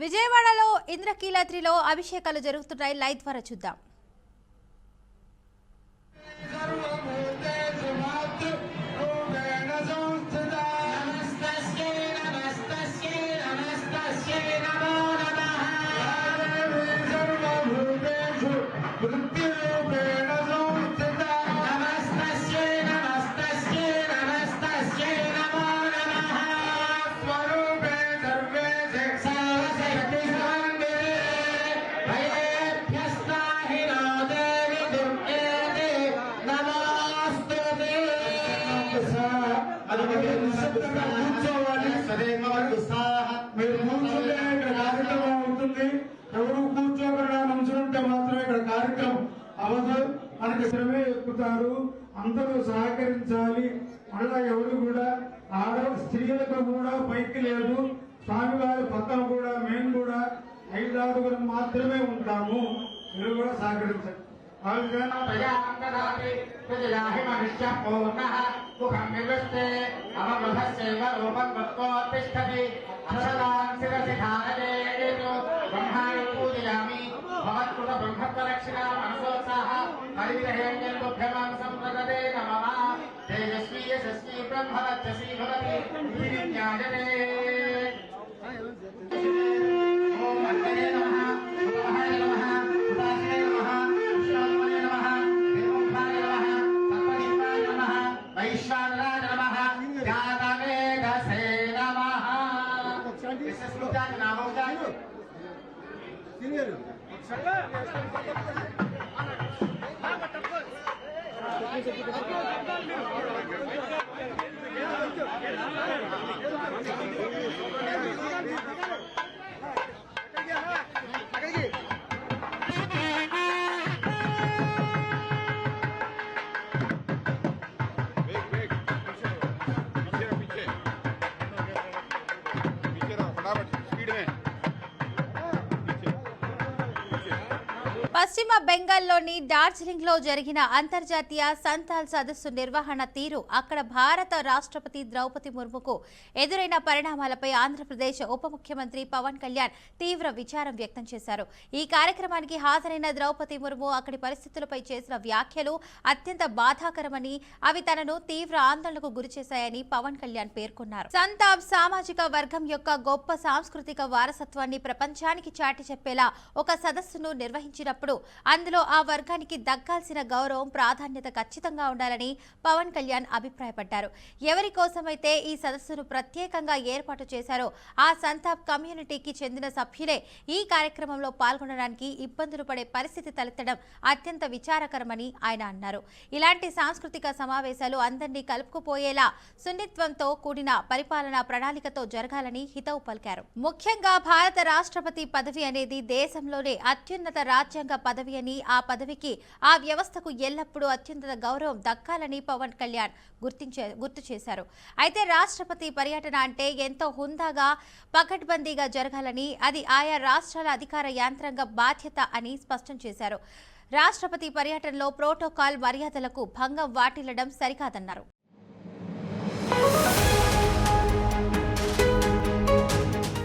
విజయవాడలో ఇంద్రకీలాద్రిలో అభిషేకాలు జరుగుతున్నాయి. లైవ్ ద్వారా చూద్దాం. ఎవరు కూర్చోకుండా నుంచుంటే మాత్రమే ఇక్కడ కార్యక్రమం అవదు. మనకి శ్రమే ఎక్కుతారు, అందరూ సహకరించాలి. మళ్ళా ఎవరు కూడా స్త్రీలకు కూడా పైకి లేదు. స్వామివారి పక్కన కూడా మేము కూడా 5-6 మాత్రమే ఉంటాము. మీరు కూడా సహకరించండి. तेजस्वी यशस्वी ब्रह्मवर्चसी भवति विज्ञायते ओम अग्नये नमः सुभाय नमः उदासिने नमः विष्णुपदे नमः देवोत्थाय नमः सत्पदीपाय नमः वैश्वानराय नमः जातवेदसे नमः इससे स्मृता के नामों का పశ్చిమ బెంగాల్లోని డార్జిలింగ్లో జరిగిన అంతర్జాతీయ సంతాల్ సదస్సు నిర్వహణ తీరు, అక్కడ భారత రాష్ట్రపతి ద్రౌపది ముర్ముకు ఎదురైన పరిణామాలపై ఆంధ్రప్రదేశ్ ఉప ముఖ్యమంత్రి పవన్ కళ్యాణ్ తీవ్ర విచారం వ్యక్తం చేశారు. ఈ కార్యక్రమానికి హాజరైన ద్రౌపది ముర్ము అక్కడి పరిస్థితులపై చేసిన వ్యాఖ్యలు అత్యంత బాధాకరమని, అవి తనను తీవ్ర ఆందోళనకు గురిచేశాయని పవన్ కళ్యాణ్ పేర్కొన్నారు. సంతాబ్ సామాజిక వర్గం యొక్క గొప్ప సాంస్కృతిక వారసత్వాన్ని ప్రపంచానికి చాటి చెప్పేలా ఒక సదస్సును నిర్వహించినప్పుడు అందులో ఆ వర్గానికి దక్కాల్సిన గౌరవం, ప్రాధాన్యత ఖచ్చితంగా ఉండాలని పవన్ కళ్యాణ్ అభిప్రాయపడ్డారు. ఎవరి కోసమైతే ఈ సదస్సును ప్రత్యేకంగా ఏర్పాటు చేశారో ఆ సంతాప్ కమ్యూనిటీకి చెందిన సభ్యులే ఈ కార్యక్రమంలో పాల్గొనడానికి ఇబ్బందులు పడే పరిస్థితి తలెత్తడం అత్యంత విచారకరమని ఆయన అన్నారు. ఇలాంటి సాంస్కృతిక సమావేశాలు అందరినీ కలుపుకుపోయేలా సున్నిత్వంతో కూడిన పరిపాలనా ప్రణాళికతో జరగాలని హితవు పలికారు. ముఖ్యంగా భారత రాష్ట్రపతి పదవి అనేది దేశంలోనే అత్యున్నత రాజ్యాంగ పదవి అని, ఆ పదవికి, ఆ వ్యవస్థకు ఎల్లప్పుడూ అత్యున్నత గౌరవం దక్కాలని పవన్ కళ్యాణ్ గుర్తు చేశారు. అయితే రాష్ట్రపతి పర్యటన అంటే ఎంతో హుందాగా, పకడ్బందీగా జరగాలని, అది ఆయా రాష్ట్రాల అధికార యంత్రాంగ బాధ్యత అని స్పష్టం చేశారు. రాష్ట్రపతి పర్యటనలో ప్రోటోకాల్ మర్యాదలకు భంగం వాటిల్లడం సరికాదన్నారు.